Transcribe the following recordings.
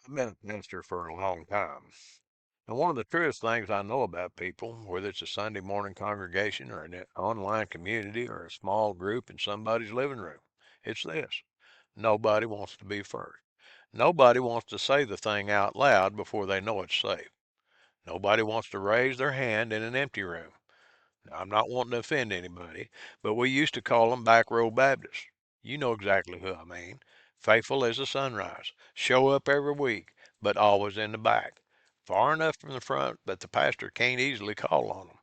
I've been a pastor for a long time. And one of the truest things I know about people, whether it's a Sunday morning congregation or an online community or a small group in somebody's living room, it's this. Nobody wants to be first. Nobody wants to say the thing out loud before they know it's safe. Nobody wants to raise their hand in an empty room. Now, I'm not wanting to offend anybody, but we used to call them back row Baptists. You know exactly who I mean. Faithful as the sunrise, show up every week, but always in the back. Far enough from the front that the pastor can't easily call on them.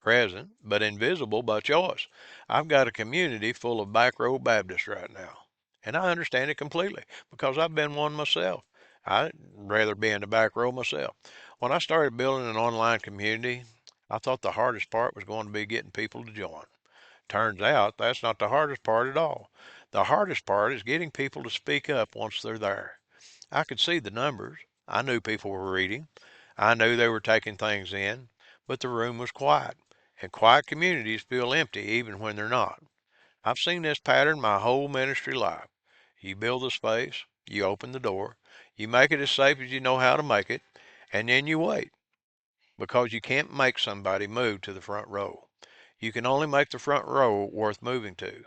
Present, but invisible by choice. I've got a community full of back row Baptists right now. And I understand it completely because I've been one myself. I'd rather be in the back row myself. When I started building an online community, I thought the hardest part was going to be getting people to join. Turns out that's not the hardest part at all. The hardest part is getting people to speak up once they're there. I could see the numbers. I knew people were reading. I knew they were taking things in, but the room was quiet. And quiet communities feel empty even when they're not. I've seen this pattern my whole ministry life. You build a space, you open the door, you make it as safe as you know how to make it, and then you wait because you can't make somebody move to the front row. You can only make the front row worth moving to.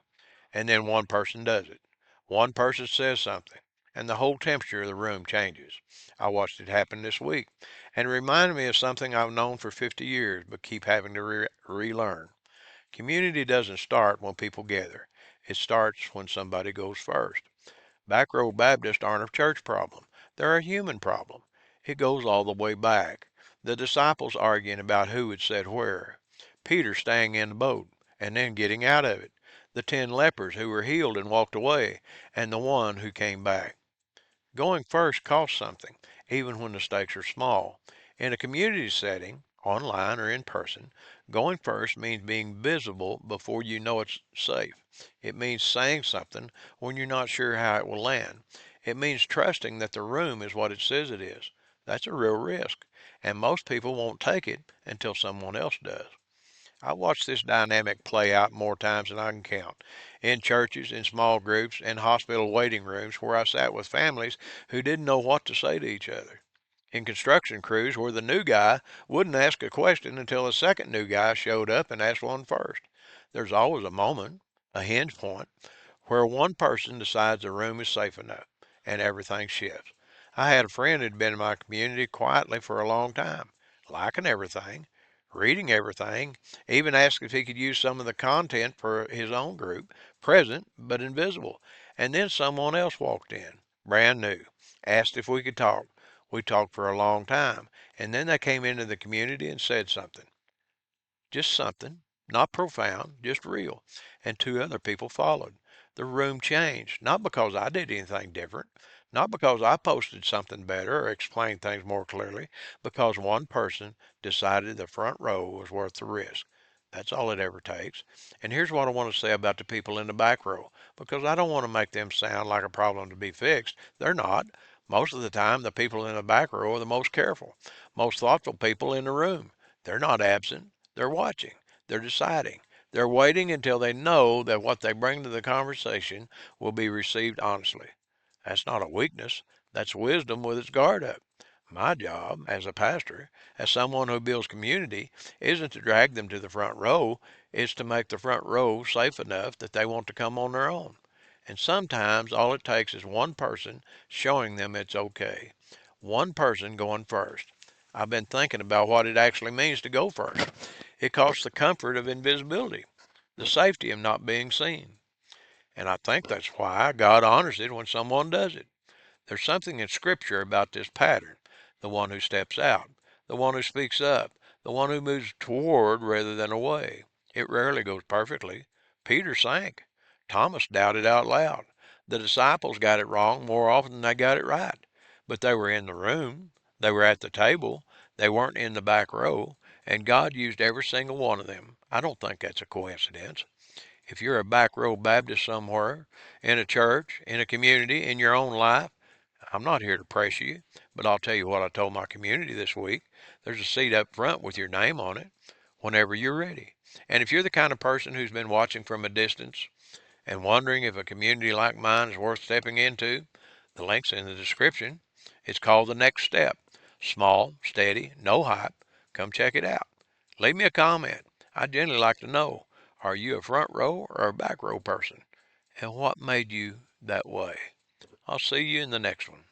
And then one person does it. One person says something, and the whole temperature of the room changes. I watched it happen this week, and it reminded me of something I've known for 50 years but keep having to relearn. Community doesn't start when people gather. It starts when somebody goes first. Back row Baptists aren't a church problem. They're a human problem. It goes all the way back. The disciples arguing about who had said where. Peter staying in the boat and then getting out of it. The 10 lepers who were healed and walked away, and the one who came back. Going first costs something, even when the stakes are small. In a community setting, online or in person, going first means being visible before you know it's safe. It means saying something when you're not sure how it will land. It means trusting that the room is what it says it is. That's a real risk, and most people won't take it until someone else does. I watched this dynamic play out more times than I can count. In churches, in small groups, in hospital waiting rooms where I sat with families who didn't know what to say to each other. In construction crews where the new guy wouldn't ask a question until a second new guy showed up and asked one first. There's always a moment, a hinge point, where one person decides the room is safe enough and everything shifts. I had a friend who'd been in my community quietly for a long time, liking everything, reading everything, even asked if he could use some of the content for his own group, present but invisible. And then someone else walked in, brand new, asked if we could talk. We talked for a long time, and then they came into the community and said something. Just something, not profound, just real. And 2 other people followed. The room changed, not because I did anything different, not because I posted something better or explained things more clearly, because one person decided the front row was worth the risk. That's all it ever takes. And here's what I want to say about the people in the back row, because I don't want to make them sound like a problem to be fixed. They're not. Most of the time, the people in the back row are the most careful, most thoughtful people in the room. They're not absent. They're watching. They're deciding. They're waiting until they know that what they bring to the conversation will be received honestly. That's not a weakness. That's wisdom with its guard up. My job as a pastor, as someone who builds community, isn't to drag them to the front row. It's to make the front row safe enough that they want to come on their own. And sometimes all it takes is one person showing them it's okay. One person going first. I've been thinking about what it actually means to go first. It costs the comfort of invisibility, the safety of not being seen. And I think that's why God honors it when someone does it. There's something in Scripture about this pattern. The one who steps out, the one who speaks up, the one who moves toward rather than away. It rarely goes perfectly. Peter sank. Thomas doubted out loud. The disciples got it wrong more often than they got it right. But they were in the room. They were at the table. They weren't in the back row. And God used every single one of them. I don't think that's a coincidence. If you're a back row Baptist somewhere, in a church, in a community, in your own life, I'm not here to pressure you, but I'll tell you what I told my community this week. There's a seat up front with your name on it whenever you're ready. And if you're the kind of person who's been watching from a distance and wondering if a community like mine is worth stepping into, the link's in the description. It's called The Next Step. Small, steady, no hype. Come check it out. Leave me a comment. I'd generally like to know, are you a front row or a back row person? And what made you that way? I'll see you in the next one.